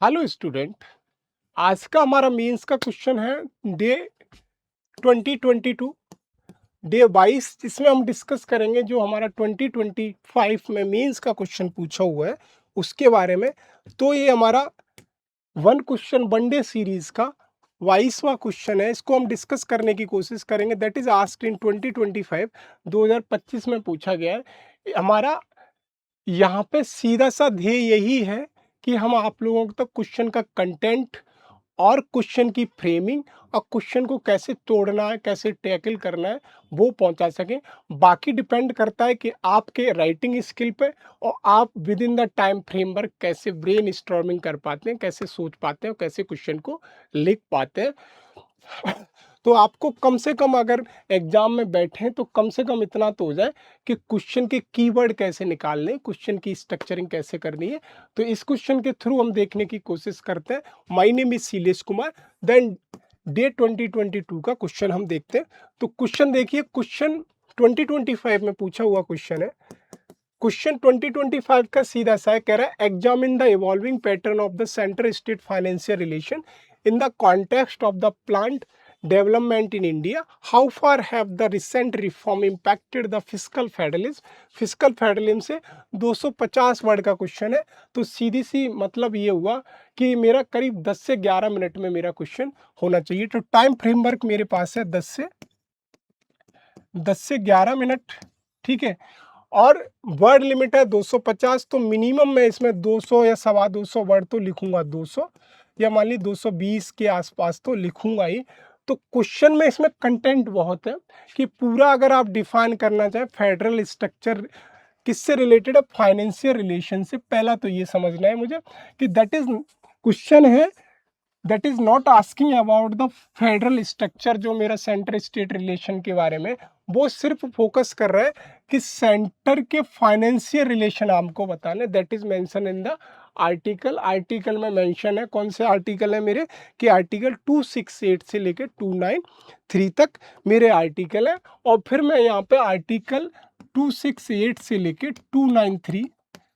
Hello student. आज का हमारा मेंस का क्वेश्चन है डे 2022 डे 22, जिसमें हम डिस्कस करेंगे जो हमारा 2025 में मेंस का क्वेश्चन पूछा हुआ है उसके बारे में। तो ये हमारा one question one day series का 22वां क्वेश्चन है। इसको हम डिस्कस करने की कोशिश करेंगे। दैट इज आस्क्ड इन 2025, 2025 में पूछा गया है। हमारा यहाँ पे सीधा सा ध्येय यही है कि हम आप लोगों तक क्वेश्चन का कंटेंट और क्वेश्चन की फ्रेमिंग और क्वेश्चन को कैसे तोड़ना है, कैसे टैकल करना है, वो पहुंचा सकें। बाकी डिपेंड करता है कि आपके राइटिंग स्किल पे और आप with in the time framework कैसे ब्रेन स्टॉर्मिंग कर पाते हैं, कैसे सोच पाते हैं और कैसे क्वेश्चन को लिख पाते हैं। तो आपको कम से कम अगर एग्जाम में बैठे तो कम से कम इतना तो हो जाए कि क्वेश्चन के कीवर्ड कैसे निकालने, क्वेश्चन की स्ट्रक्चरिंग कैसे करनी है। तो इस क्वेश्चन के थ्रू हम देखने की कोशिश करते हैं। My name is Shailesh Kumar. Then day 2022 का क्वेश्चन हम देखते हैं। तो क्वेश्चन देखिए, क्वेश्चन 2025 में पूछा हुआ क्वेश्चन है। क्वेश्चन 2025 का सीधा सा है, कह रहा है examine the evolving pattern of the centre state financial relation in the context of the plant development in India. How far have the recent reform impacted the fiscal federalism. Fiscal federalism से 250 word का question है। तो सीधी सी मतलब ये हुआ कि मेरा करीब 10 से 11 मिनट में मेरा क्वेश्चन होना चाहिए। तो टाइम फ्रेमवर्क मेरे पास है 10 से 11 मिनट, ठीक है। और वर्ड लिमिट है 250। तो मिनिमम मैं इसमें 200 या 250 वर्ड तो लिखूंगा, 200 या मान ली 220 के आसपास तो लिखूंगा ही। तो क्वेश्चन में इसमें कंटेंट बहुत है कि पूरा अगर आप डिफाइन करना चाहें फेडरल स्ट्रक्चर किससे रिलेटेड है, फाइनेंशियल रिलेशन से। पहला तो ये समझना है मुझे कि दैट इज क्वेश्चन है, that is not asking about the federal structure जो मेरा सेंटर स्टेट रिलेशन के बारे में, वो सिर्फ फोकस कर रहा है कि सेंटर के फाइनेंशियल रिलेशन आपको बताने। That is mention in the article. Article में मेंशन है, कौन से आर्टिकल है मेरे, कि आर्टिकल 268 से लेकर 293 तक मेरे आर्टिकल है। और फिर मैं यहाँ पे आर्टिकल 268 से लेकर 293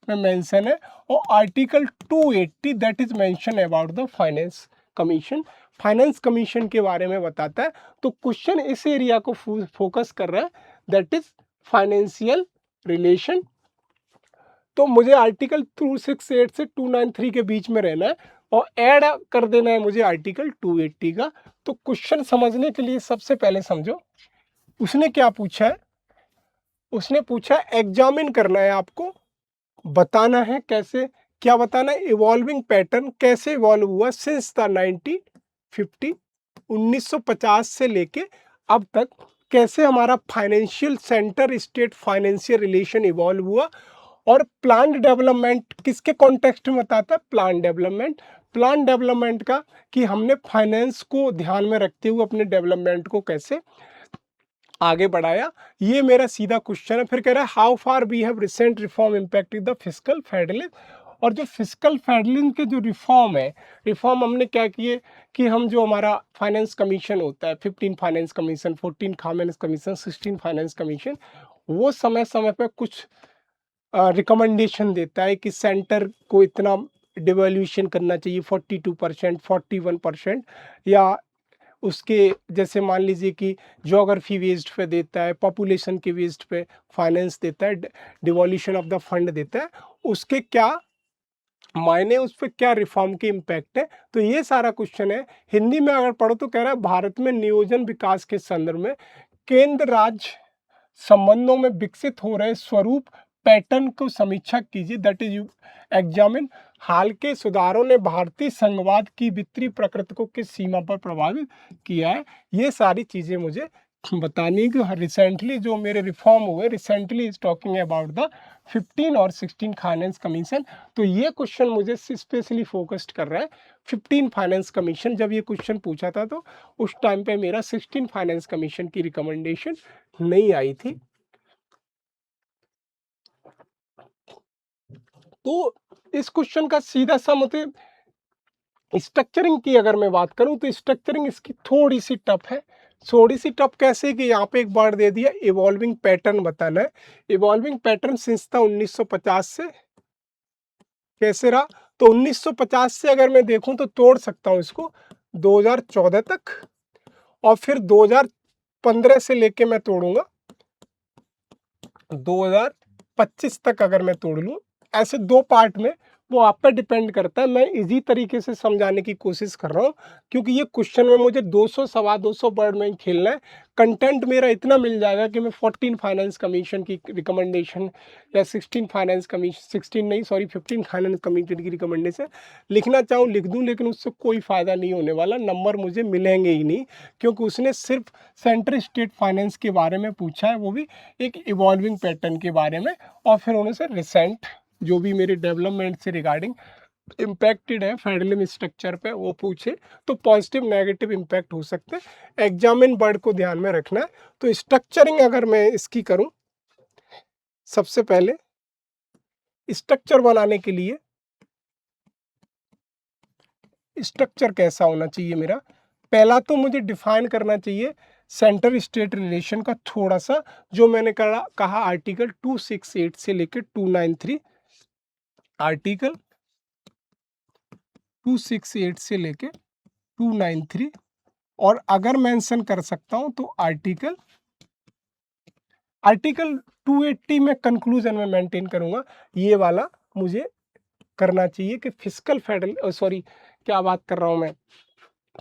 में मेंशन है। और article 280 that is mention about the finance commission. Finance commission के बारे में बताता है। तो क्वेश्चन इस एरिया को फोकस कर रहा है, दैट इज फाइनेंशियल रिलेशन। तो मुझे आर्टिकल 268 से 293 के बीच में रहना है और ऐड कर देना है मुझे आर्टिकल 280 का। तो क्वेश्चन समझने के लिए सबसे पहले समझो उसने क्या पूछा है। उसने पूछा एग्जामिन करना है, आपको बताना है कैसे, क्या बताना है, इवॉल्विंग पैटर्न कैसे इवॉल्व हुआ सिंस द 1950 से लेके अब तक, कैसे हमारा financial centre state financial relation evolve हुआ। और प्लान डेवलपमेंट किसके कॉन्टेक्स्ट में बताता है, प्लान डेवलपमेंट। प्लान डेवलपमेंट का कि हमने फाइनेंस को ध्यान में रखते हुए अपने डेवलपमेंट को कैसे आगे बढ़ाया। ये मेरा सीधा क्वेश्चन है। फिर कह रहा है how far we have recent reform impacted the fiscal federalism. और जो फिस्कल फेडरलिज्म के जो रिफॉर्म है, रिफॉर्म हमने क्या किए कि हम जो हमारा फाइनेंस कमीशन होता है, 15 finance commission, 14 finance commission, 16 finance commission, वो समय समय पर कुछ रिकमेंडेशन देता है कि सेंटर को इतना डिवैल्यूएशन करना चाहिए, 42%, 41%, या उसके जैसे मान लीजिए कि ज्योग्राफी बेस्ड पे देता है, पॉपुलेशन के बेस्ड पे फाइनेंस देता है, डिवॉल्यूशन ऑफ द फंड देता है, उसके क्या मायने, उस पर क्या रिफॉर्म के इम्पैक्ट है। तो ये सारा क्वेश्चन है। हिंदी में अगर पढ़ो तो कह रहा है भारत में नियोजन विकास के संदर्भ में केंद्र राज्य संबंधों में विकसित हो रहे स्वरूप पैटर्न को समीक्षा कीजिए। दैट इज एग्जामिन हाल के सुधारों ने भारतीय संघवाद की वित्तीय प्रकृति को किस सीमा पर प्रभावित किया है। ये सारी चीजें मुझे बतानी कि रिसेंटली जो मेरे रिफॉर्म हुए, recently is talking about the 15 और 16 फाइनेंस कमीशन। तो ये क्वेश्चन मुझे स्पेशली फोकस्ड कर रहा है 15 फाइनेंस कमीशन। जब ये क्वेश्चन पूछा था तो उस टाइम पे मेरा 16 फाइनेंस कमीशन की रिकमेंडेशन नहीं आई थी। तो इस क्वेश्चन का सीधा सा मतलब स्ट्रक्चरिंग की अगर मैं बात करूं तो स्ट्रक्चरिंग इसकी थोड़ी सी टफ है। थोड़ी सी टफ कैसे कि यहाँ पे एक बार दे दिया इवॉल्विंग पैटर्न बताना है। इवॉल्विंग पैटर्न सिंस था 1950 से कैसे रहा। तो 1950 से अगर मैं देखूं तो तोड़ सकता हूं इसको 2014 तक, और फिर 2015 से लेके मैं तोड़ूंगा 2025 तक अगर मैं तोड़ लूं। ऐसे दो पार्ट में, वो आप पे डिपेंड करता है। मैं इजी तरीके से समझाने की कोशिश कर रहा हूँ, क्योंकि ये क्वेश्चन में मुझे 200 सवा 200 वर्ड में ही खेलना है। कंटेंट मेरा इतना मिल जाएगा कि मैं 14 फाइनेंस कमीशन की रिकमेंडेशन या 16 फाइनेंस कमीशन, 16 नहीं सॉरी 15 फाइनेंस कमीशन की रिकमेंडेशन लिखना चाहूँ लिख दूँ, लेकिन उससे कोई फ़ायदा नहीं होने वाला, नंबर मुझे मिलेंगे ही नहीं, क्योंकि उसने सिर्फ सेंट्रल स्टेट फाइनेंस के बारे में पूछा है, वो भी एक इवॉल्विंग पैटर्न के बारे में, और फिर उन्होंने से रिसेंट जो भी मेरे डेवलपमेंट से रिगार्डिंग इम्पैक्टेड है फेडरलिज्म स्ट्रक्चर पे वो पूछे, तो पॉजिटिव नेगेटिव इम्पैक्ट हो सकते हैं। एग्जामिन वर्ड को ध्यान में रखना है। तो स्ट्रक्चरिंग अगर मैं इसकी करूं, सबसे पहले स्ट्रक्चर बनाने के लिए स्ट्रक्चर कैसा होना चाहिए मेरा, पहला तो मुझे डिफाइन करना चाहिए सेंटर स्टेट रिलेशन का थोड़ा सा, जो मैंने कहा आर्टिकल 268 से लेकर 293, आर्टिकल 268 से लेके 293, और अगर मेंशन कर सकता हूं तो आर्टिकल 280 में कंक्लूजन में मेंटेन करूंगा। ये वाला मुझे करना चाहिए कि फिस्कल फेडरल सॉरी क्या बात कर रहा हूं मैं,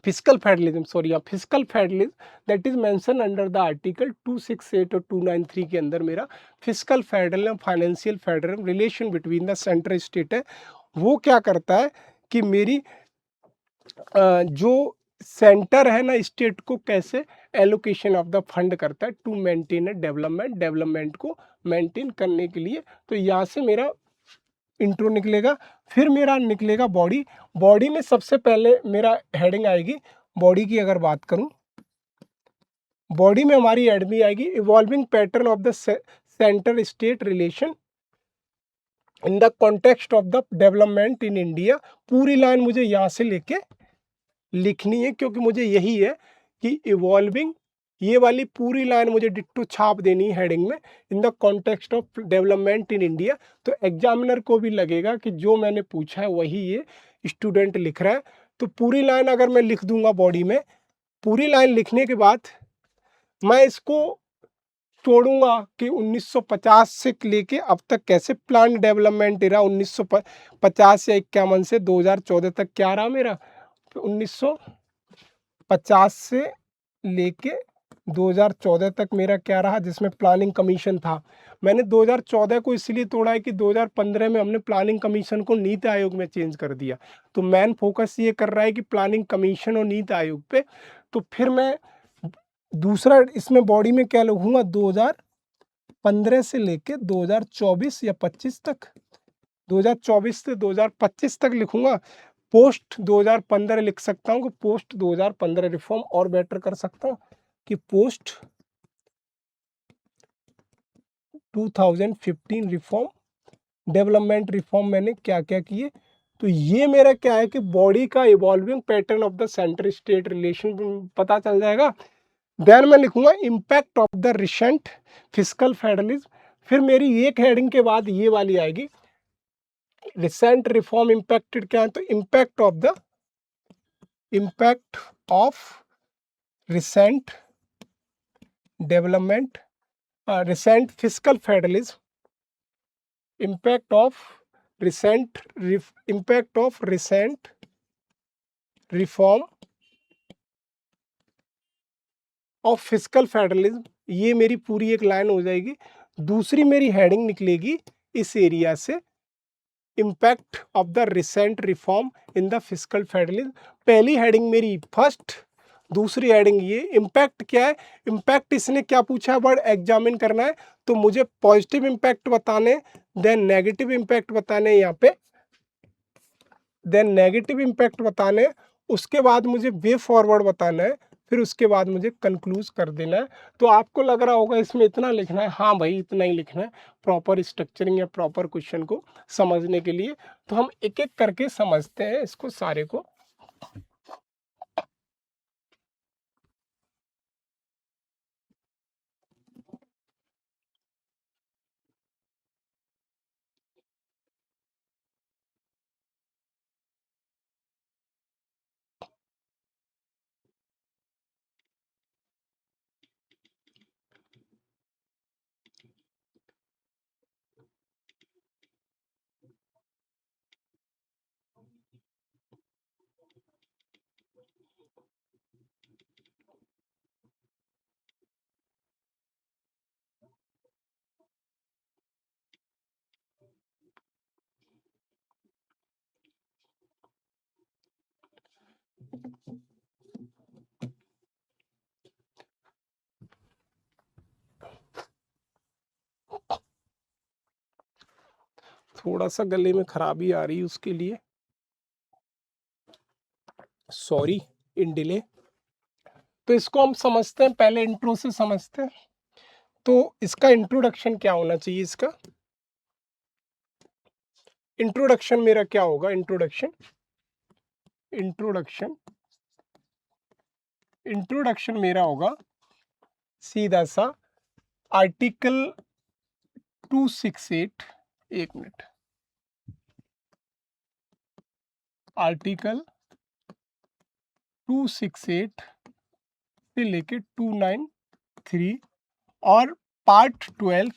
fiscal federalism sorry, fiscal federalism that is mention under the article 268 और 293 के अंदर मेरा fiscal federalism financial federalism relation between the central state है। वो क्या करता है कि मेरी जो सेंटर है ना स्टेट को कैसे एलोकेशन ऑफ द फंड करता है टू मेंटेन ए डेवलपमेंट को मेंटेन करने के लिए। तो यहाँ से मेरा इंट्रो निकलेगा, फिर मेरा निकलेगा बॉडी। बॉडी में सबसे पहले मेरा हेडिंग आएगी, बॉडी की अगर बात करूं, बॉडी में हमारी एडमी आएगी evolving pattern of the centre state relation in the context of the development in India. पूरी लाइन मुझे यहाँ से लेके लिखनी है, क्योंकि मुझे यही है कि इवॉल्विंग, ये वाली पूरी लाइन मुझे डिट्टो छाप देनी है हेडिंग में, in the context of development in India. तो एग्जामिनर को भी लगेगा कि जो मैंने पूछा है वही ये स्टूडेंट लिख रहा है। तो पूरी लाइन अगर मैं लिख दूंगा बॉडी में, पूरी लाइन लिखने के बाद मैं इसको तोड़ूंगा कि 1950 से लेके अब तक कैसे प्लान डेवलपमेंट रहा, 1950 या 51 से 2014 तक क्या रहा मेरा, 1950 से लेके 2014 तक मेरा क्या रहा, जिसमें प्लानिंग कमीशन था। मैंने 2014 को इसलिए तोड़ा है कि 2015 में हमने प्लानिंग कमीशन को नीति आयोग में चेंज कर दिया। तो मेन फोकस ये कर रहा है कि प्लानिंग कमीशन और नीति आयोग पे। तो फिर मैं दूसरा इसमें बॉडी में क्या लिखूंगा, 2015 से लेके 2024 या 25 तक, 2024 से 2025 तक लिखूंगा। पोस्ट 2015 लिख सकता हूँ कि पोस्ट 2015 रिफॉर्म, और बेटर कर सकता हूँ कि पोस्ट 2015 रिफॉर्म, डेवलपमेंट रिफॉर्म मैंने क्या क्या किए। तो ये मेरा क्या है कि बॉडी का evolving pattern of the centre state relation पता चल जाएगा। देन मैं लिखूंगा impact of the recent fiscal federalism. फिर मेरी एक हेडिंग के बाद ये वाली आएगी, रिसेंट रिफॉर्म इम्पैक्टेड क्या है, तो impact of recent development, recent fiscal federalism, impact of recent reform of fiscal federalism. ये मेरी पूरी एक लाइन हो जाएगी। दूसरी मेरी हेडिंग निकलेगी इस एरिया से, impact of the recent reform in the fiscal federalism. पहली हेडिंग मेरी फर्स्ट, दूसरी हेडिंग ये। इम्पैक्ट क्या है, इम्पैक्ट इसने क्या पूछा है, वर्ड एग्जामिन करना है, तो मुझे पॉजिटिव इम्पैक्ट बताने, देन नेगेटिव इम्पैक्ट बताने यहाँ पे, देन नेगेटिव इम्पैक्ट बताने, उसके बाद मुझे वे फॉरवर्ड बताना है, फिर उसके बाद मुझे कंक्लूज कर देना है। तो आपको लग रहा होगा इसमें इतना लिखना है, हाँ भाई इतना ही लिखना है प्रॉपर स्ट्रक्चरिंग या प्रॉपर क्वेश्चन को समझने के लिए। तो हम एक एक करके समझते हैं इसको सारे को। थोड़ा सा गले में खराबी आ रही है, उसके लिए सॉरी इन डिले। तो इसको हम समझते हैं, पहले इंट्रो से समझते हैं। तो इसका इंट्रोडक्शन क्या होना चाहिए? इसका इंट्रोडक्शन मेरा क्या होगा? इंट्रोडक्शन मेरा होगा सीधा सा आर्टिकल 268, एक मिनट, आर्टिकल 268 से लेके 293 और part 12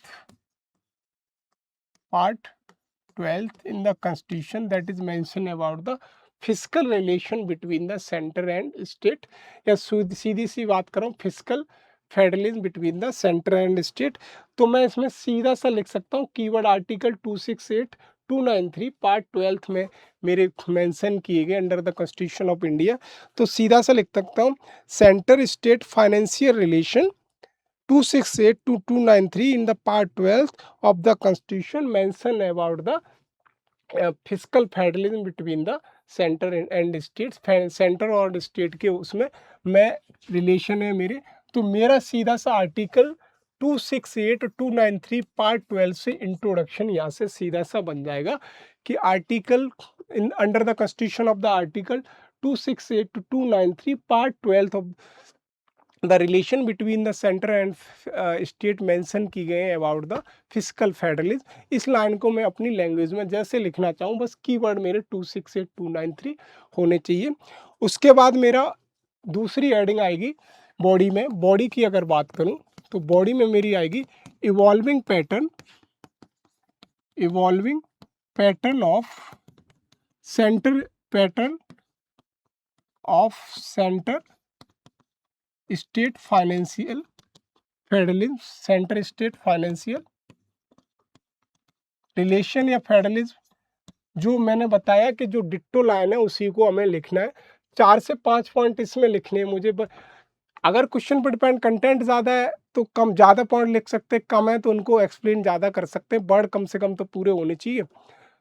in the constitution that is mentioned about the fiscal relation between the center and state, या सीधी सी बात करूं physical federalism between the centre and state. तो मैं इसमें सीधा सा लिख सकता हूं कीवर्ड आर्टिकल 268 293 पार्ट 12 में मेरे मेंशन किए गए under the constitution of India. तो सीधा सा लिख सकता हूं centre state financial relation 268 to 293 in the part 12 of the constitution mention about the fiscal federalism between the centre and states. Centre और स्टेट के उसमें मैं रिलेशन है मेरे। तो मेरा सीधा सा आर्टिकल 268 293 पार्ट 12 से इंट्रोडक्शन यहाँ से सीधा सा बन जाएगा कि article in under the constitution of the article 268 to 293 part 12 of the relation between the centre and state mention की गए हैं अबाउट द फिजिकल फेडरलिज्म। इस लाइन को मैं अपनी लैंग्वेज में जैसे लिखना चाहूँ, बस कीवर्ड मेरे 268 293 होने चाहिए। उसके बाद मेरा दूसरी हेडिंग आएगी बॉडी में। बॉडी की अगर बात करूँ तो बॉडी में मेरी आएगी evolving pattern of centre state financial federalism, centre state financial relation या फेडरलिज्म। जो मैंने बताया कि जो डिट्टो लाइन है उसी को हमें लिखना है। 4 से 5 पॉइंट इसमें लिखने हैं मुझे। अगर क्वेश्चन पर डिपेंड कंटेंट ज़्यादा है तो कम ज़्यादा पॉइंट लिख सकते हैं, कम है तो उनको एक्सप्लेन ज़्यादा कर सकते हैं। वर्ड कम से कम तो पूरे होने चाहिए।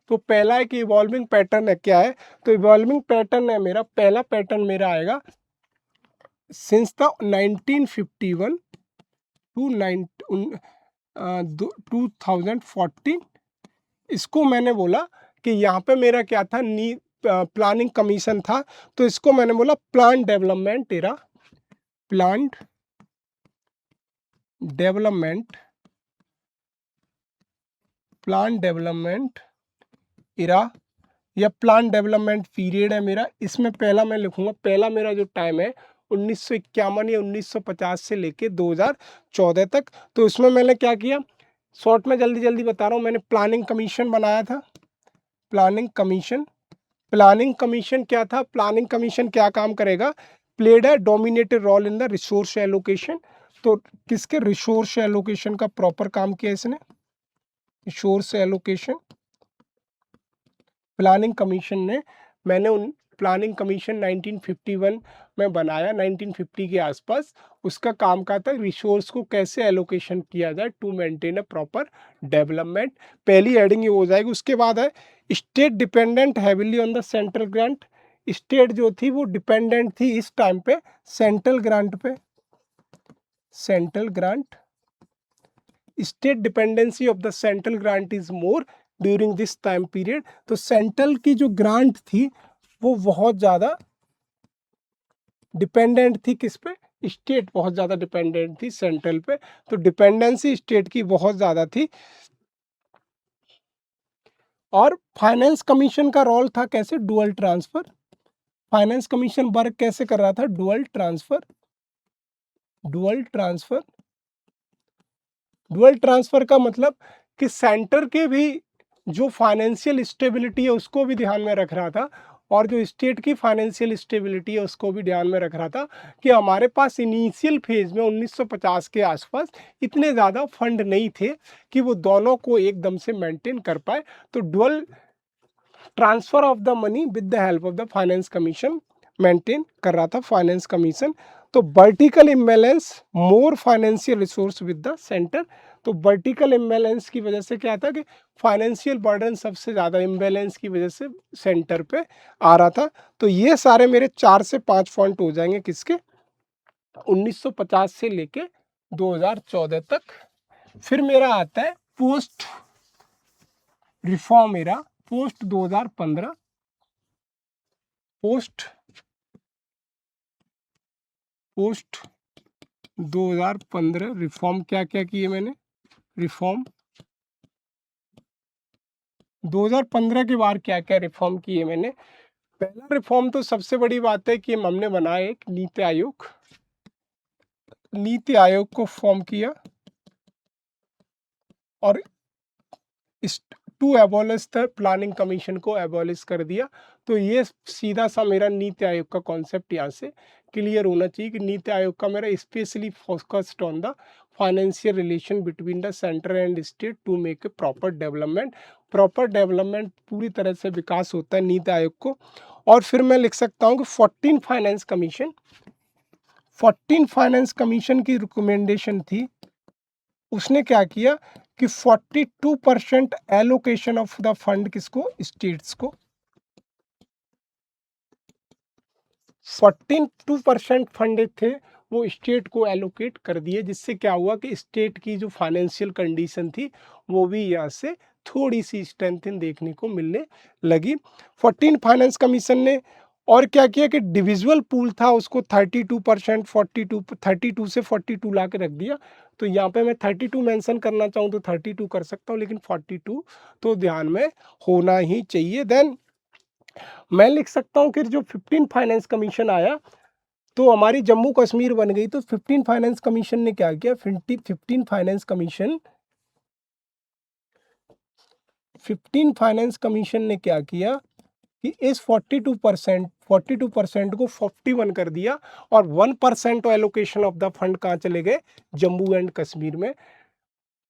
तो पहला है कि इवॉल्विंग पैटर्न है, क्या है? तो इवॉल्विंग पैटर्न है मेरा, पहला पैटर्न मेरा आएगा सिंस द 1951 टू 2014। इसको मैंने बोला कि यहाँ पे मेरा क्या था, प्लानिंग कमीशन था, तो इसको मैंने बोला plan development era, plan development era या प्लान डेवलपमेंट पीरियड है मेरा। इसमें पहला मैं लिखूंगा, पहला मेरा जो टाइम है 1951 या 1950 से लेके 2014 तक। तो इसमें मैंने क्या किया, शॉर्ट में जल्दी बता रहा हूँ। मैंने प्लानिंग कमीशन बनाया था। प्लानिंग कमीशन क्या था? प्लानिंग कमीशन क्या काम करेगा? Played a dominated role in the resource allocation. तो किसके? रिसोर्स एलोकेशन का प्रॉपर काम किया इसने, रिसोर्स एलोकेशन। प्लानिंग कमीशन ने, मैंने उन प्लानिंग कमीशन 1951 में बनाया, 1950 के आसपास। उसका काम का था रिसोर्स को कैसे एलोकेशन किया जाए to maintain a proper development. पहली हेडिंग ये हो जाएगी। उसके बाद है state dependent heavily on the central grant. State जो थी वो डिपेंडेंट थी इस टाइम पे सेंट्रल ग्रांट पे, central grant. State dependency of the central grant is more during this time period. तो सेंट्रल की जो ग्रांट थी वो बहुत ज़्यादा डिपेंडेंट थी किस पे? स्टेट बहुत ज़्यादा डिपेंडेंट थी सेंट्रल पे। तो डिपेंडेंसी स्टेट की बहुत ज़्यादा थी। और फाइनेंस कमीशन का रोल था कैसे? Dual transfer. Finance commission work कैसे कर रहा था? डुअल ट्रांसफर का मतलब कि सेंटर के भी जो फाइनेंशियल स्टेबिलिटी है उसको भी ध्यान में रख रहा था, और जो स्टेट की फाइनेंशियल स्टेबिलिटी है उसको भी ध्यान में रख रहा था कि हमारे पास इनिशियल फेज में 1950 के आसपास इतने ज़्यादा फंड नहीं थे कि वो दोनों को एकदम से मेंटेन कर पाए। तो dual transfer of the money with the help of the finance commission maintain कर रहा था फाइनेंस कमीशन। तो vertical imbalance, more financial resource with the centre. तो वर्टिकल इम्बैलेंस की वजह से क्या था कि फाइनेंशियल बर्डन सबसे ज़्यादा इम्बैलेंस की वजह से सेंटर पे आ रहा था। तो ये सारे मेरे 4 से 5 पॉइंट हो जाएंगे किसके, 1950 से लेके 2014 तक। फिर मेरा आता है post reform era, post 2015, post 2015 reform क्या क्या किए मैंने, रिफॉर्म 2015 के बाद क्या क्या रिफॉर्म किए मैंने। पहला रिफॉर्म तो सबसे बड़ी बात है कि हमने बनाया एक नीति आयोग, नीति आयोग को फॉर्म किया और to abolish the planning commission को एबॉलिश कर दिया। तो ये सीधा सा मेरा नीति आयोग का कॉन्सेप्ट यहाँ से क्लियर होना चाहिए कि नीति आयोग का मेरा specially focused on the financial relation between the centre and state to make a proper development. Proper development पूरी तरह से विकास होता है नीति आयोग को। और फिर मैं लिख सकता हूँ कि 14 फाइनेंस कमीशन, 14 फाइनेंस कमीशन की रिकमेंडेशन थी, उसने क्या किया कि 42% एलोकेशन ऑफ द फंड किसको, स्टेट्स को, 42% फंड थे वो स्टेट को एलोकेट कर दिए, जिससे क्या हुआ कि स्टेट की जो फाइनेंशियल कंडीशन थी वो भी यहाँ से थोड़ी सी स्ट्रेंथन देखने को मिलने लगी। 14 फाइनेंस कमीशन ने और क्या किया कि डिविजुअल पूल था उसको 32%, 32 से 42 ला के रख दिया। तो यहाँ पे मैं 32 मेंशन करना चाहूँ तो 32 कर सकता हूँ, लेकिन 42 तो ध्यान में होना ही चाहिए। देन मैं लिख सकता हूँ कि जो 15 फाइनेंस कमीशन आया तो हमारी जम्मू कश्मीर बन गई। तो 15 फाइनेंस कमीशन ने क्या किया, 15 फाइनेंस कमीशन, 15 फाइनेंस कमीशन ने क्या किया कि इस 42% को 41 कर दिया और 1% एलोकेशन ऑफ द फंड कहाँ चले गए, जम्मू एंड कश्मीर में।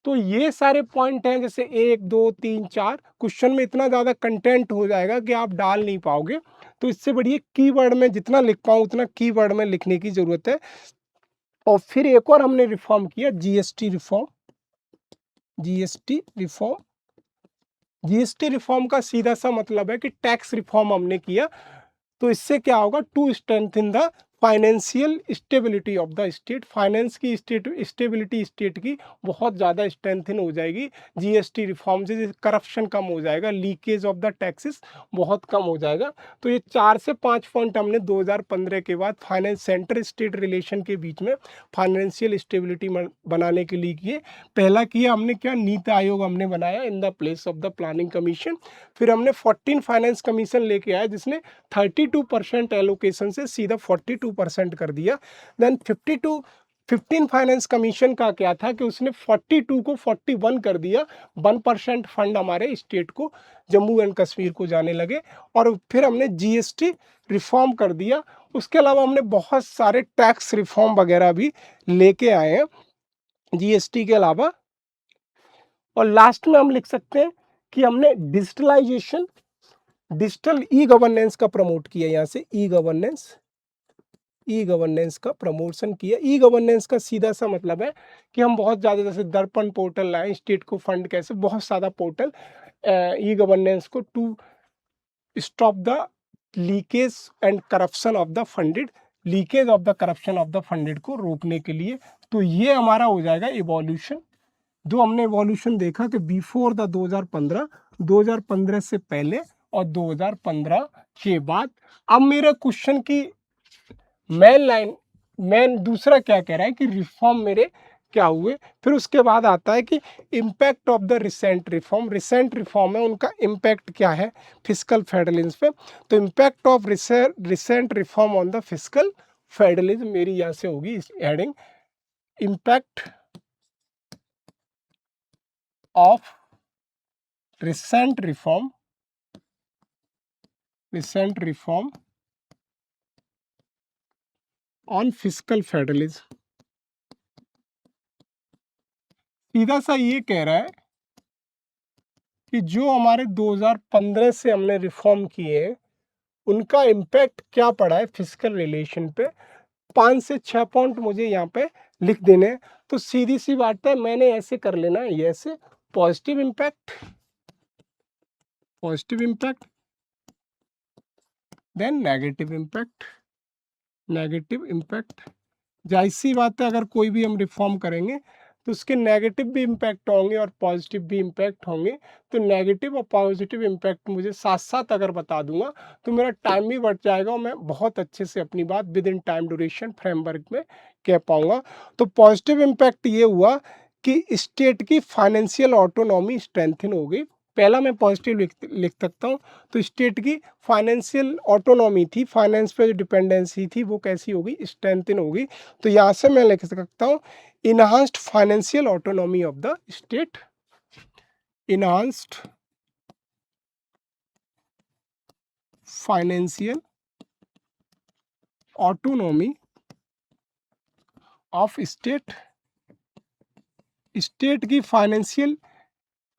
तो ये सारे पॉइंट हैं, जैसे 1 2 3 4 क्वेश्चन में इतना ज़्यादा कंटेंट हो जाएगा कि आप डाल नहीं पाओगे। तो इससे बढ़िया कीवर्ड में जितना लिख पाऊँ उतना कीवर्ड में लिखने की ज़रूरत है। और फिर एक और हमने रिफॉर्म किया, GST reform, GST reform. GST reform का सीधा सा मतलब है कि टैक्स रिफॉर्म हमने किया। तो इससे क्या होगा, to strengthen the financial stability of the state, finance की स्टेबिलिटी स्टेट की बहुत ज़्यादा स्ट्रेंथन हो जाएगी जीएसटी रिफॉर्म से। करप्शन कम हो जाएगा, लीकेज ऑफ द टैक्सेस बहुत कम हो जाएगा। तो ये 4 से 5 पॉइंट हमने 2015 के बाद फाइनेंस सेंटर स्टेट रिलेशन के बीच में फाइनेंशियल स्टेबिलिटी बनाने के लिए किए। पहला किया हमने क्या, नीति आयोग हमने बनाया in the place of the planning commission. फिर हमने 14 फाइनेंस कमीशन लेके आया जिसने 32% एलोकेशन से सीधा 42% कर दिया। देन 15 फाइनेंस कमीशन का क्या था कि उसने 42 को 41 कर दिया, 1% फंड हमारे स्टेट को, जम्मू एंड कश्मीर को जाने लगे। और फिर हमने जीएसटी रिफॉर्म कर दिया। उसके अलावा हमने बहुत सारे टैक्स रिफॉर्म वगैरह भी लेके आए हैं जीएसटी के अलावा। और लास्ट में हम लिख सकते हैं कि हमने डिजिटलाइजेशन, डिजिटल ई गवर्नेंस का प्रमोट किया। यहाँ से ई गवर्नेंस का प्रमोशन किया। ई गवर्नेंस का सीधा सा मतलब है कि हम बहुत ज़्यादा, जैसे दर्पण पोर्टल लाए, स्टेट को फंड कैसे, बहुत सारा पोर्टल ई गवर्नेंस को to stop the leakage and corruption of the funded, leakage of the corruption of the funded को रोकने के लिए। तो ये हमारा हो जाएगा इवोल्यूशन। जो हमने इवोल्यूशन देखा कि बिफोर द 2015, 2015 से पहले और 2015 के बाद। अब मेरे क्वेश्चन की मेन लाइन, मेन दूसरा क्या कह रहा है कि रिफॉर्म मेरे क्या हुए। फिर उसके बाद आता है कि impact of the recent reform, recent reform है उनका इम्पैक्ट क्या है फिस्कल फेडरलिज्म पे। तो impact of recent reform on the fiscal federalism मेरी यहाँ से होगी heading, impact of recent reform on fiscal federalism। सीधा सा ये कह रहा है कि जो हमारे 2015 से हमने रिफॉर्म किए हैं उनका इम्पैक्ट क्या पड़ा है फिस्कल रिलेशन पे। 5 से 6 पॉइंट मुझे यहाँ पे लिख देने हैं। तो सीधी सी बात है, मैंने ऐसे कर लेना है, ये ऐसे positive impact, then negative impact, जाहिर सी बात है अगर कोई भी हम रिफॉर्म करेंगे तो उसके नेगेटिव भी इम्पैक्ट होंगे और पॉजिटिव भी इम्पैक्ट होंगे। तो नेगेटिव और पॉजिटिव इम्पैक्ट मुझे साथ साथ अगर बता दूंगा तो मेरा टाइम भी बढ़ जाएगा और मैं बहुत अच्छे से अपनी बात with in time duration framework में कह पाऊंगा। तो पॉजिटिव इम्पैक्ट ये हुआ कि स्टेट की फाइनेंशियल ऑटोनॉमी स्ट्रेंथन हो गई। पहला मैं पॉजिटिव लिख सकता हूँ। तो स्टेट की फाइनेंशियल ऑटोनॉमी थी, फाइनेंस पे जो डिपेंडेंसी थी वो कैसी होगी, स्ट्रेंथन होगी। तो यहाँ से मैं लिख सकता हूँ enhanced financial autonomy of the state, enhanced financial autonomy of state, state की फाइनेंशियल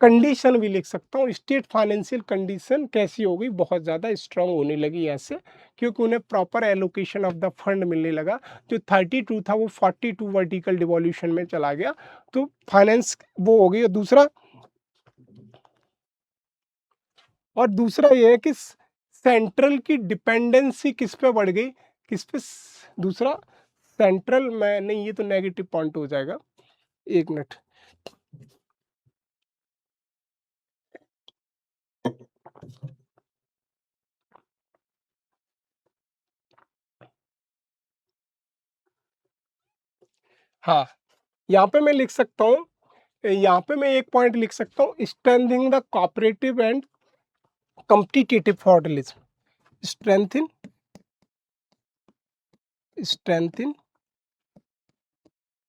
कंडीशन भी लिख सकता हूँ। स्टेट फाइनेंशियल कंडीशन कैसी हो गई, बहुत ज़्यादा स्ट्रांग होने लगी ऐसे, क्योंकि उन्हें proper allocation of the fund मिलने लगा। जो 32 था वो 42 वर्टिकल डिवोल्यूशन में चला गया। तो फाइनेंस वो हो गई। और दूसरा ये है कि सेंट्रल की डिपेंडेंसी किस पे बढ़ गई, किस पे, दूसरा सेंट्रल में नहीं, ये तो नेगेटिव पॉइंट हो जाएगा, एक मिनट। हाँ, यहाँ पे मैं लिख सकता हूँ, यहाँ पे मैं एक पॉइंट लिख सकता हूँ, strengthening the cooperative and competitive federalism, strengthen strengthen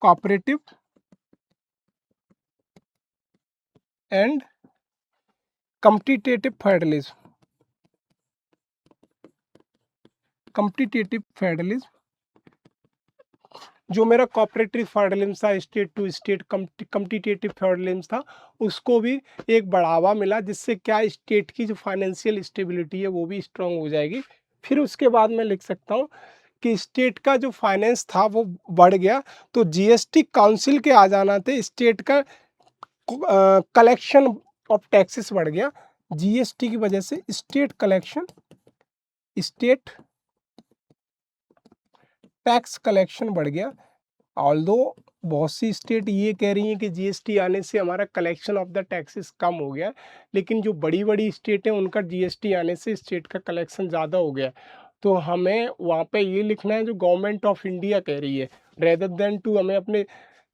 cooperative and competitive federalism, जो मेरा कोऑपरेटिव फेडरलिज्म था, state to state competitive federalism था, उसको भी एक बढ़ावा मिला, जिससे क्या स्टेट की जो फाइनेंशियल स्टेबिलिटी है वो भी स्ट्रांग हो जाएगी। फिर उसके बाद मैं लिख सकता हूँ कि स्टेट का जो फाइनेंस था वो बढ़ गया। तो जीएसटी काउंसिल के आ जाना थे, स्टेट का कलेक्शन ऑफ टैक्सेस बढ़ गया। जीएसटी की वजह से स्टेट टैक्स कलेक्शन बढ़ गया। ऑल्दो बहुत सी स्टेट ये कह रही हैं कि जीएसटी आने से हमारा कलेक्शन ऑफ द टैक्सेस कम हो गया, लेकिन जो बड़ी बड़ी स्टेट हैं उनका जीएसटी आने से स्टेट का कलेक्शन ज़्यादा हो गया। तो हमें वहाँ पे ये लिखना है जो गवर्नमेंट ऑफ इंडिया कह रही है, रेदर देन टू हमें अपने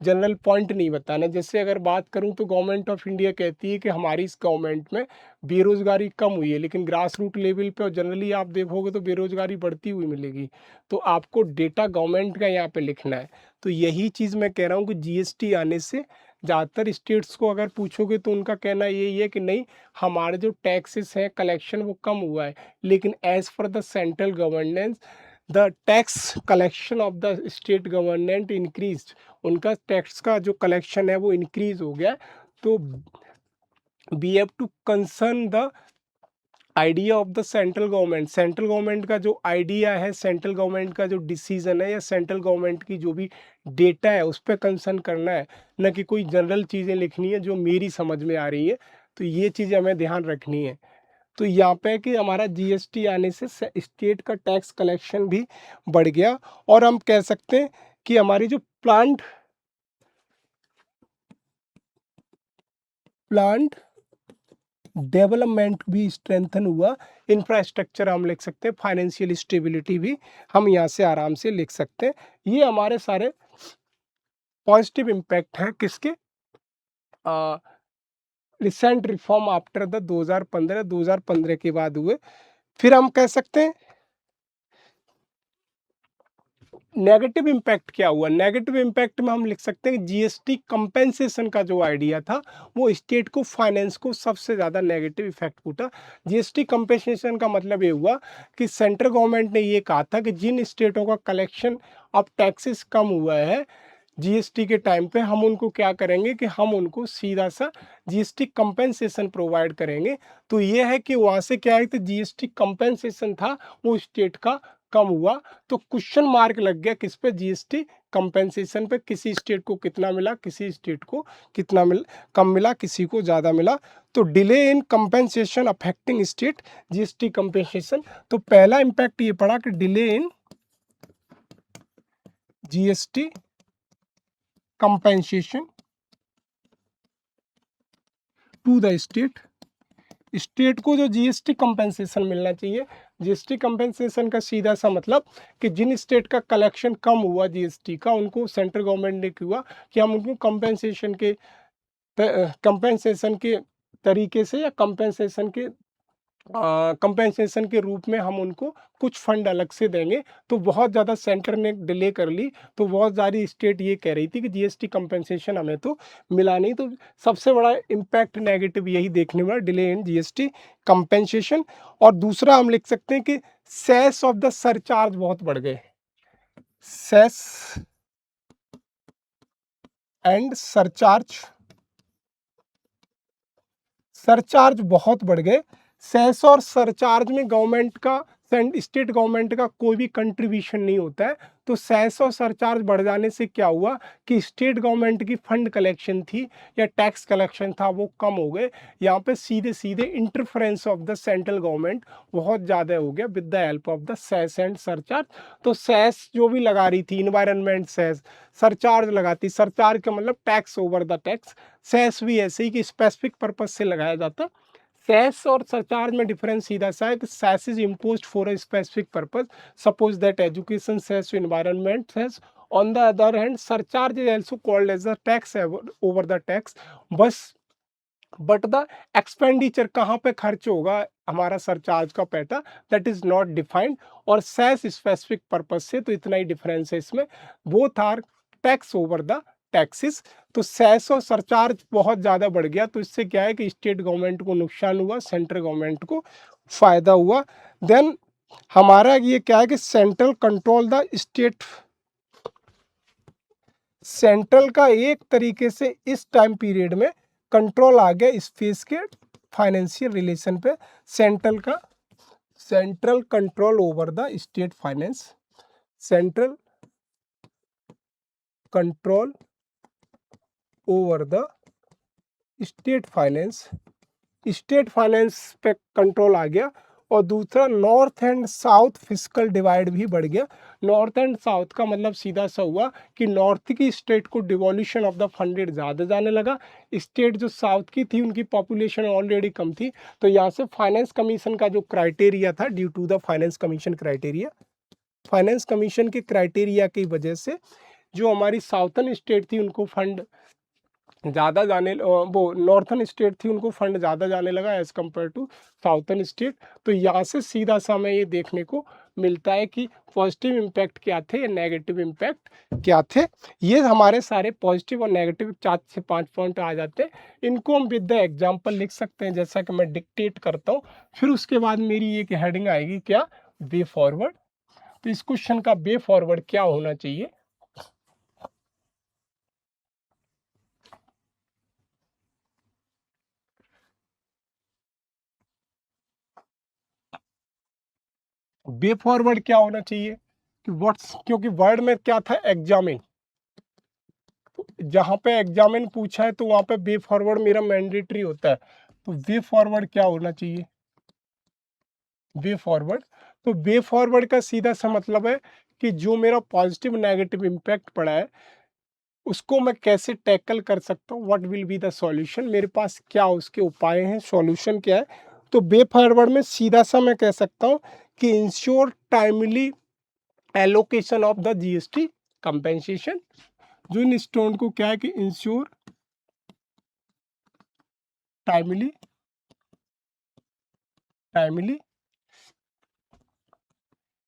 जनरल पॉइंट नहीं बताना। जैसे अगर बात करूं तो गवर्नमेंट ऑफ इंडिया कहती है कि हमारी इस गवर्नमेंट में बेरोज़गारी कम हुई है, लेकिन ग्रास रूट लेवल पे और जनरली आप देखोगे तो बेरोज़गारी बढ़ती हुई मिलेगी। तो आपको डेटा गवर्नमेंट का यहाँ पे लिखना है। तो यही चीज़ मैं कह रहा हूँ कि जीएसटी आने से ज़्यादातर स्टेट्स को अगर पूछोगे तो उनका कहना यही है कि नहीं, हमारे जो टैक्सेस हैं कलेक्शन वो कम हुआ है, लेकिन as per the central governance the tax collection of the state government increase, उनका टैक्स का जो कलेक्शन है वो इंक्रीज हो गया। तो we have to concern the idea of the central government का जो आइडिया है, सेंट्रल गवर्नमेंट का जो डिसीजन है या सेंट्रल गवर्नमेंट की जो भी डेटा है उस पर कंसर्न करना है, न कि कोई जनरल चीज़ें लिखनी है जो मेरी समझ में आ रही है। तो ये चीज़ें हमें ध्यान रखनी है। तो यहाँ पे कि हमारा जीएसटी आने से स्टेट का टैक्स कलेक्शन भी बढ़ गया, और हम कह सकते हैं कि हमारी जो प्लांट डेवलपमेंट भी स्ट्रेंथन हुआ। इंफ्रास्ट्रक्चर हम लिख सकते हैं, फाइनेंशियल स्टेबिलिटी भी हम यहाँ से आराम से लिख सकते हैं। ये हमारे सारे पॉजिटिव इम्पैक्ट हैं किसके, रिसेंट रिफॉर्म आफ्टर द 2015 के बाद हुए। फिर हम कह सकते हैं नेगेटिव इम्पैक्ट क्या हुआ। नेगेटिव इम्पैक्ट में हम लिख सकते हैं जीएसटी कंपेंसेशन का जो आइडिया था वो स्टेट को, फाइनेंस को सबसे ज़्यादा नेगेटिव इफेक्ट पूटा। जीएसटी कंपेंसेशन का मतलब ये हुआ कि सेंट्रल गवर्नमेंट ने ये कहा था कि जिन स्टेटों का कलेक्शन ऑफ टैक्सेस कम हुआ है जीएसटी के टाइम पे, हम उनको क्या करेंगे कि हम उनको सीधा सा जीएसटी कंपेंसेशन प्रोवाइड करेंगे। तो ये है कि वहाँ से क्या है कि जीएसटी कंपेंसेशन था वो स्टेट का कम हुआ तो क्वेश्चन मार्क लग गया किस पे, जीएसटी कंपेंसेशन पे। किसी स्टेट को कितना मिला, किसी स्टेट को कितना कम मिला, किसी को ज़्यादा मिला। तो delay in compensation affecting state GST compensation. तो पहला इम्पैक्ट ये पड़ा कि delay in GST compensation to the state. State को जो जीएसटी कंपेंसेशन मिलना चाहिए, जीएसटी कंपेंसेशन का सीधा सा मतलब कि जिन स्टेट का कलेक्शन कम हुआ जीएसटी का, उनको सेंट्रल गवर्नमेंट ने किया कि हम उनको कंपेंसेशन के तरीके से या कंपेंसेशन के रूप में हम उनको कुछ फंड अलग से देंगे। तो बहुत ज़्यादा सेंटर ने डिले कर ली, तो बहुत सारी स्टेट ये कह रही थी कि जीएसटी कंपेंसेशन हमें तो मिला नहीं। तो सबसे बड़ा इम्पैक्ट नेगेटिव यही देखने में, डिले इन जीएसटी कंपेंसेशन। और दूसरा हम लिख सकते हैं कि सेस ऑफ द सरचार्ज बहुत बढ़ गए, सेस एंड सरचार्ज बहुत बढ़ गए। सेस और सरचार्ज में गवर्नमेंट का, स्टेट गवर्नमेंट का कोई भी कंट्रीब्यूशन नहीं होता है। तो सेस और सरचार्ज बढ़ जाने से क्या हुआ कि स्टेट गवर्नमेंट की फंड कलेक्शन थी या टैक्स कलेक्शन था वो कम हो गए। यहाँ पे सीधे सीधे interference of the central government बहुत ज़्यादा हो गया with the help of the cess and surcharge. तो सेस जो भी लगा रही थी, इन्वायरमेंट सेस, सरचार्ज लगाती, सरचार्ज का मतलब tax over the tax, cess भी ऐसे ही कि स्पेसिफिक पर्पज से लगाया जाता। सेस और सरचार्ज में डिफरेंस सीधा सा है कि cess is imposed for a specific purpose, suppose that education cess, environment cess. On the other hand surcharge is also called as a tax over the tax. बस बट द एक्सपेंडिचर कहाँ पे खर्च होगा हमारा सरचार्ज का पैसा, that is not defined. और cess specific purpose से, तो इतना ही डिफरेंस है इसमें। Both are tax over the taxes. तो सेस और सरचार्ज बहुत ज़्यादा बढ़ गया, तो इससे क्या है कि स्टेट गवर्नमेंट को नुकसान हुआ, सेंट्रल गवर्नमेंट को फायदा हुआ। देन हमारा ये क्या है कि central control the state, central का एक तरीके से इस टाइम पीरियड में कंट्रोल आ गया इस फेज के फाइनेंशियल रिलेशन पे। Central control over the state finance, central control over the state finance, state finance पे कंट्रोल आ गया। और दूसरा north and south fiscal divide भी बढ़ गया। नॉर्थ एंड साउथ का मतलब सीधा सा हुआ कि नॉर्थ की स्टेट को डिवोल्यूशन ऑफ द फंडेड ज़्यादा जाने लगा। स्टेट जो साउथ की थी उनकी पॉपुलेशन ऑलरेडी कम थी, तो यहाँ से फाइनेंस कमीशन का जो क्राइटेरिया था, due to the finance commission criteria, finance commission के क्राइटेरिया की वजह से जो हमारी साउथर्न स्टेट थी उनको फंड ज़्यादा जाने, वो नॉर्थन स्टेट थी उनको फंड ज़्यादा जाने लगा as compare to southern state. तो यहाँ से सीधा सा हमें ये देखने को मिलता है कि पॉजिटिव इम्पैक्ट क्या थे या नेगेटिव इम्पैक्ट क्या थे। ये हमारे सारे पॉजिटिव और नेगेटिव 4 से 5 पॉइंट आ जाते हैं। इनको हम विद द एग्जाम्पल लिख सकते हैं, जैसा कि मैं डिक्टेट करता हूँ। फिर उसके बाद मेरी एक हेडिंग आएगी क्या, वे फॉरवर्ड। तो इस क्वेश्चन का वे फॉरवर्ड क्या होना चाहिए। वे फॉरवर्ड क्या होना चाहिए कि व्हाट्स, क्योंकि वर्ड में क्या था, एग्जामिन। जहां पे एग्जामिन पूछा है तो वहां पे वे फॉरवर्ड मेरा मैंडेटरी होता है। तो वे फॉरवर्ड क्या होना चाहिए, वे फॉरवर्ड। तो वे फॉरवर्ड का सीधा सा मतलब है कि जो मेरा पॉजिटिव नेगेटिव इम्पैक्ट पड़ा है उसको मैं कैसे टैकल कर सकता हूँ, what will be the solution, मेरे पास क्या उसके उपाय हैं, सॉल्यूशन क्या है। तो वे फॉरवर्ड में सीधा सा मैं कह सकता हूँ कि ensure timely allocation of the GST compensation. जो इन स्टोन को क्या है कि इंश्योर टाइमली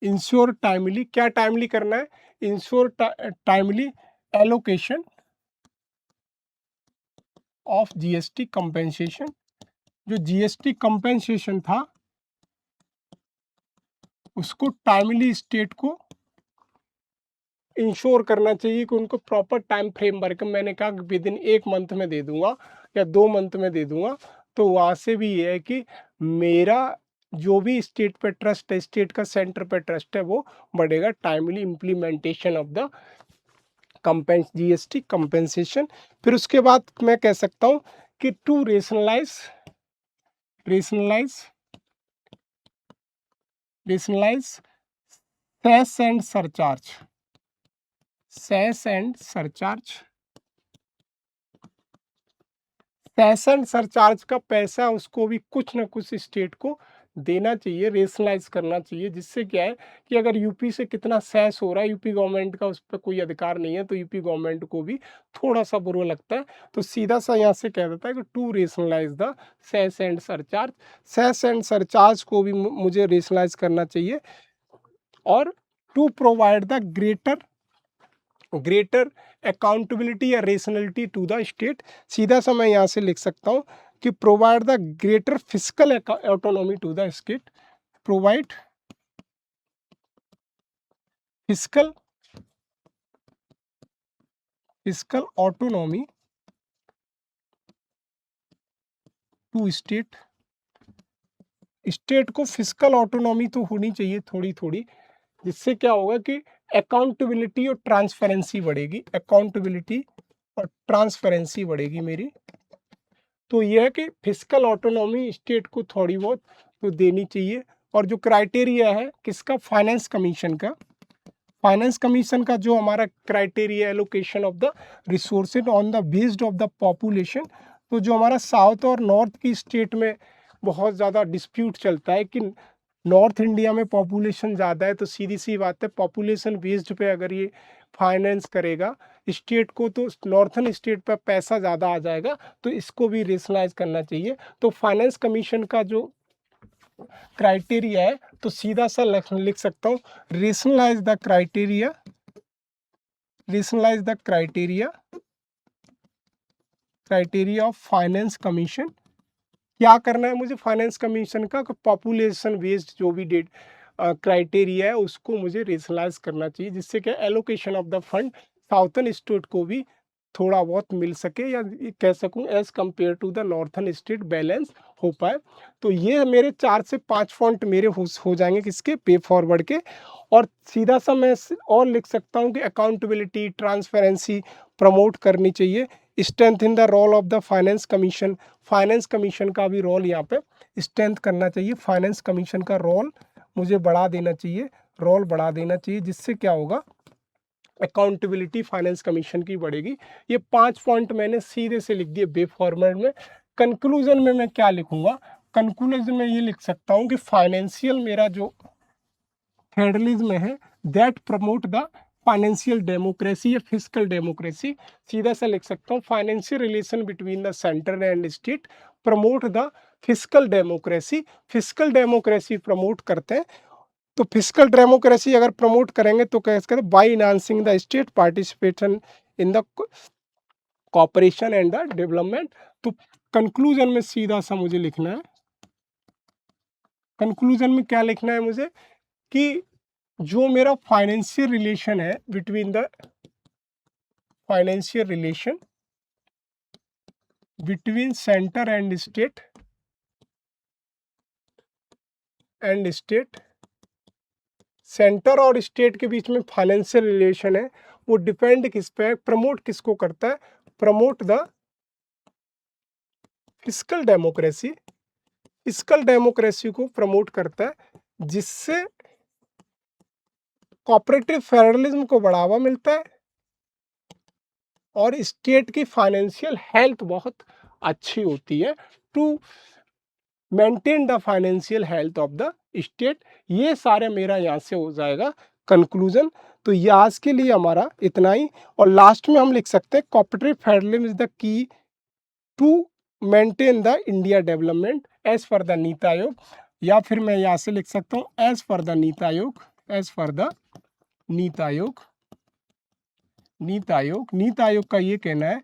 इंश्योर टाइमली, क्या टाइमली करना है, ensure timely allocation of GST compensation. जो जीएसटी कंपेंसेशन था उसको टाइमली स्टेट को इंश्योर करना चाहिए कि उनको प्रॉपर टाइम फ्रेमवर्क, मैंने कहा विद इन 1 मंथ में दे दूंगा या 2 मंथ में दे दूंगा। तो वहाँ से भी ये है कि मेरा जो भी स्टेट पे ट्रस्ट है, स्टेट का सेंटर पे ट्रस्ट है, वो बढ़ेगा। Timely implementation of the GST compensation. फिर उसके बाद मैं कह सकता हूँ कि to rationalise rationalise rationalise cess and surcharge, cess and surcharge, cess and surcharge का पैसा उसको भी कुछ ना कुछ स्टेट को देना चाहिए, रेशनलाइज करना चाहिए, जिससे क्या है कि अगर यूपी से कितना सेस हो रहा है, यूपी गवर्नमेंट का उस पर कोई अधिकार नहीं है, तो यूपी गवर्नमेंट को भी थोड़ा सा बुरा लगता है। तो सीधा सा यहाँ से कह देता है कि to rationalise the cess and surcharge, cess and surcharge को भी मुझे रेशनलाइज करना चाहिए। और to provide the greater accountability या रेशनलिटी टू द स्टेट, सीधा सा मैं यहाँ से लिख सकता हूँ कि provide the greater physical autonomy to the state, provide physical autonomy to state, state को फिजिकल ऑटोनॉमी तो होनी चाहिए थोड़ी थोड़ी, जिससे क्या होगा कि अकाउंटेबिलिटी और ट्रांसपेरेंसी बढ़ेगी, अकाउंटेबिलिटी और ट्रांसपेरेंसी बढ़ेगी मेरी। तो यह है कि फिजिकल ऑटोनॉमी स्टेट को थोड़ी बहुत तो देनी चाहिए। और जो क्राइटेरिया है किसका, फाइनेंस कमीशन का, फाइनेंस कमीशन का जो हमारा criteria allocation of the resources on the based of the population, तो जो हमारा साउथ और नॉर्थ की स्टेट में बहुत ज़्यादा डिस्प्यूट चलता है कि नॉर्थ इंडिया में पॉपुलेशन ज़्यादा है, तो सीधी सी बात है पॉपुलेशन बेस्ड पे अगर ये फाइनेंस करेगा स्टेट को, तो नॉर्थन स्टेट पर पैसा ज़्यादा आ जाएगा, तो इसको भी रेशनलाइज करना चाहिए। तो फाइनेंस कमीशन का जो क्राइटेरिया है, तो सीधा सा लिख सकता हूँ, rationalise the criteria, rationalise the criteria of finance commission. क्या करना है मुझे फाइनेंस कमीशन का, पॉपुलेशन बेस्ड जो भी डेट क्राइटेरिया है उसको मुझे रेशनलाइज करना चाहिए, जिससे कि allocation of the fund southern state को भी थोड़ा बहुत मिल सके, या कह सकूं as compare to the northern state balance हो पाए। तो ये मेरे 4 से 5 पॉइंट मेरे हो जाएंगे किसके, पे फॉरवर्ड के। और सीधा सा मैं और लिख सकता हूँ कि अकाउंटेबिलिटी ट्रांसपेरेंसी प्रमोट करनी चाहिए, strength in the role of the finance commission, finance commission का भी रोल यहाँ पे स्ट्रेंथ करना चाहिए, फाइनेंस कमीशन का रोल मुझे बढ़ा देना चाहिए, रोल बढ़ा देना चाहिए, जिससे क्या होगा अकाउंटेबिलिटी फाइनेंस कमीशन की बढ़ेगी। ये 5 पॉइंट मैंने सीधे से लिख दिए बे फॉर्मेट में। कंक्लूजन में मैं क्या लिखूंगा, कंक्लूजन में ये लिख सकता हूँ कि फाइनेंशियल मेरा जो फेडरलिज्म है that promote the financial democracy या फिजिकल डेमोक्रेसी, सीधा सा लिख सकता हूँ financial relation between the centre and state promote the physical democracy, physical democracy promote करते हैं। तो फिजिकल डेमोक्रेसी अगर प्रमोट करेंगे तो कैसे कहते हैं, by enhancing the state participation in the cooperation and the development. तो कंक्लूजन में सीधा सा मुझे लिखना है, कंक्लूजन में क्या लिखना है मुझे कि जो मेरा फाइनेंशियल रिलेशन है between the financial relation between centre and state, centre और स्टेट के बीच में फाइनेंशियल रिलेशन है, वो डिपेंड किस पे, प्रमोट किसको करता है, promote the physical democracy, physical democracy को प्रमोट करता है, जिससे कोऑपरेटिव फेडरलिज्म को बढ़ावा मिलता है और स्टेट की फाइनेंशियल हेल्थ बहुत अच्छी होती है, to maintain the financial health of the state. ये सारे मेरा यहाँ से हो जाएगा कंक्लूजन। तो ये आज के लिए हमारा इतना ही, और लास्ट में हम लिख सकते हैं cooperative federalism is the key to maintain the India development as per the NITI Aayog, या फिर मैं यहाँ से लिख सकता हूँ एज पर द नीति आयोग, एज पर द नीति आयोग, नीति आयोग का ये कहना है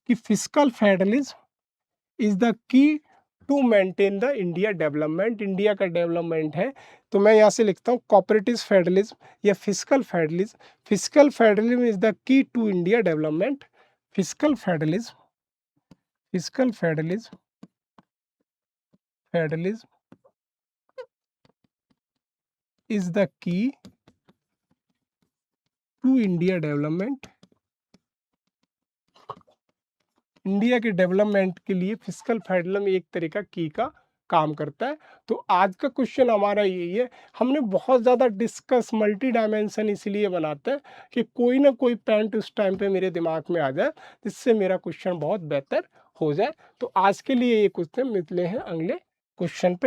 कि physical federalism is the key to maintain the India development, India का डेवलपमेंट है। तो मैं यहाँ से लिखता हूँ कोऑपरेटिव फेडरलिज्म या physical federalism, physical federalism is the key to India development, physical federalism, physical federalism is the key to India development. India के डेवलपमेंट के लिए फिस्कल फेडरलिज्म एक तरह का की का काम करता है। तो आज का क्वेश्चन हमारा यही है। हमने बहुत ज़्यादा डिस्कस मल्टी डायमेंशन इसलिए बनाते हैं कि कोई ना कोई पॉइंट उस टाइम पे मेरे दिमाग में आ जाए जिससे मेरा क्वेश्चन बहुत बेहतर हो जाए। तो आज के लिए ये क्वेश्चन, मिलते हैं अगले क्वेश्चन पे।